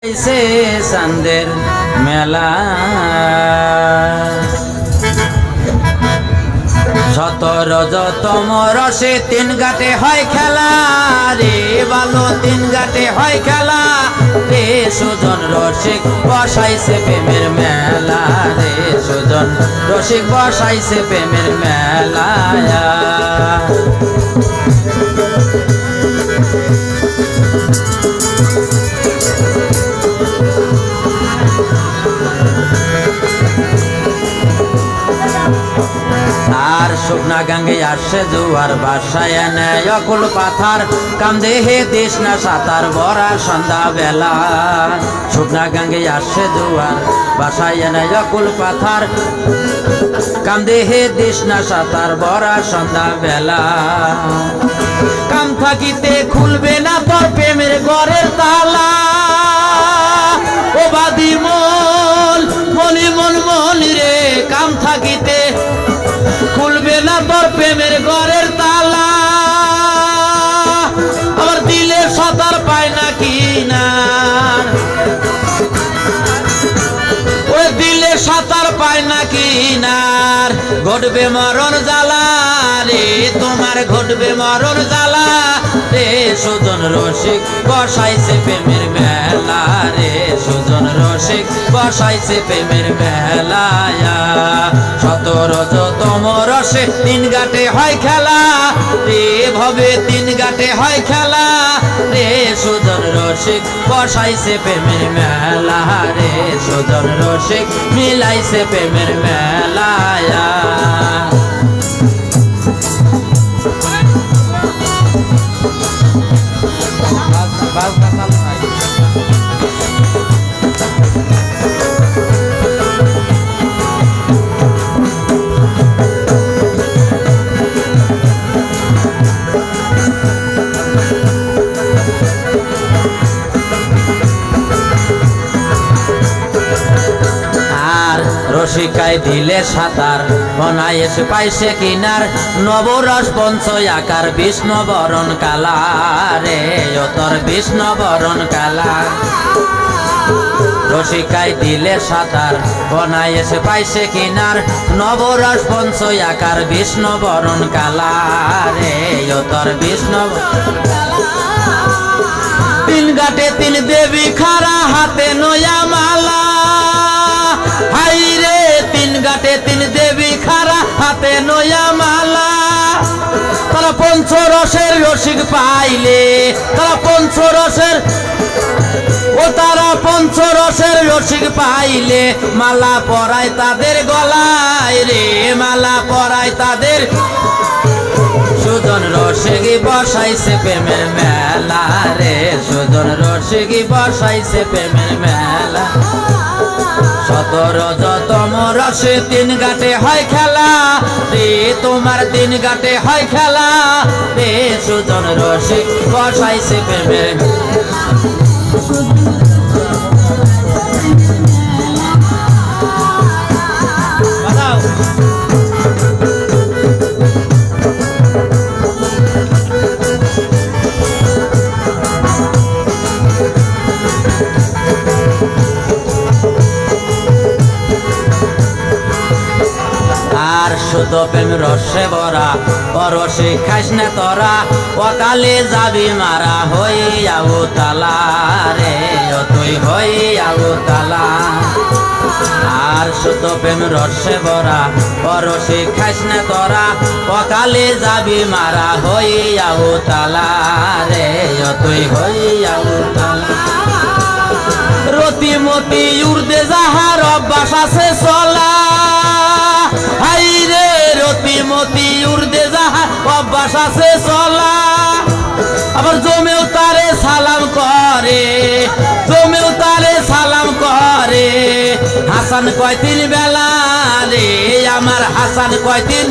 ऐसे চাঁদের মেলা সতেরোতম রসে তিন ঘাটে হয় খেলা রে ভালো তিন ঘাটে হয় খেলা রে সুজন রসিক বসাইছে প্রেমের মেলা রে সুজন রসিক বসাইছে প্রেমের মেলা আর শুকনা গাঙ্গে আসছে জোয়ার বাসায় এনে অকুল পাথার কামদেহে তৃষ্ণা সাঁতার ভরা সন্ধ্যা বেলা শুকনা গাঙ্গে আসছে জোয়ার বাসায় এনে অকুল পাথার কামদেহে তৃষ্ণা সাঁতার ভরা সন্ধ্যা বেলা কাম থাকিতে খুলবে না তোর প্রেমের ঘরের তালা ও বাদি মন মনি মন মনি রে কাম থাকিতে খুলবে না তোর প্রেমের ঘরের তালা আবার দিলে সাঁতার পায় না কিনার ওই দিলে সাঁতার পায় না কিনার ঘটবে মরণ জ্বালা রে তোমার ঘটবে মরণ জ্বালা রে সুজন রসিক বসাইছে প্রেমের মেলা রে সুজন রসিক বসাইছে প্রেমের মেলা সতেরোতম রসে তিন ঘাটে হয় খেলা রে ভবে তিন ঘাটে হয় খেলা রে সুজন রসিক বসাইছে প্রেমের মেলা রে সুজন রসিক মিলাইছে প্রেমের মেলা রসিকায় দিলে সাঁতার বনায় এসে পাইছে কিনার নবরস পঞ্চ আকার বিষ্ণু বরণ কালা রে তোর বিষ্ণু বরণ কালা রসিকায় দিলে সাঁতার বনায় এসে পাইছে কিনার নবরস পঞ্চ আকার বিষ্ণু বরণ কালা রে তোর বিষ্ণু তিন ঘাটে তিন দেবী খারা হাতে নয়া মালা হাই রে তিন ঘাটে তিন দেবী খারা হাতে নয়া মালা তারা পঞ্চরসের রসিক পাইলে তারা পঞ্চরসের ও তারা পঞ্চরসের রসিক পাইলে মালা পরায় তাদের গলায় রে মালা পরায় তাদের সুজন রসিক বসাইছে প্রেমের মেলা রে সুজন রসিক বসাইছে প্রেমের মেলা সতেরোতম রসে তিন ঘাটে হয় খেলা রে তোমার তিন ঘাটে হয় খেলা রে সুজন রসিক বসাইছে প্রেমের আর শুধু প্রেম রসে ভরা পরশে খাইস না তোরা অকালে যাবি মারা হইয়াও তালা রে তুই হইয়াও তালা আর শুধু প্রেম রসে ভরা পরশে খাইস না তোরা অকালে যাবি মারা হইয়াও তালা রে তুই হইয়াও তালা রতিমতি উর্দে যাহার অভ্যাস আছে চলা হাই রে রতিমতি উর্দে যাহার অভ্যাস আছে চলা আবার জমেও তারে সালাম করে জমেও তারে সালাম করে হাসান কয়দিন বেলা রে আমার হাসান কয়দিন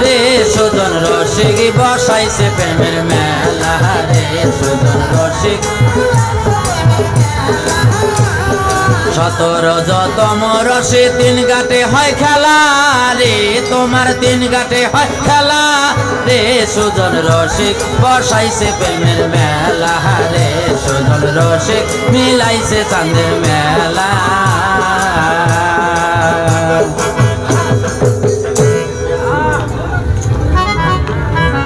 রে সুজন রসিক বসাইছে প্রেমের মেলা রে সুজন রসিক 17 যতম রসে 3 ঘাটে হয় খেলা রে, তোমার 3 ঘাটে হয় খেলা রে। সুজন রসিক বসাইছে প্রেমের মেলা রে, সুজন রসিক মিলাইছে চাঁদের মেলা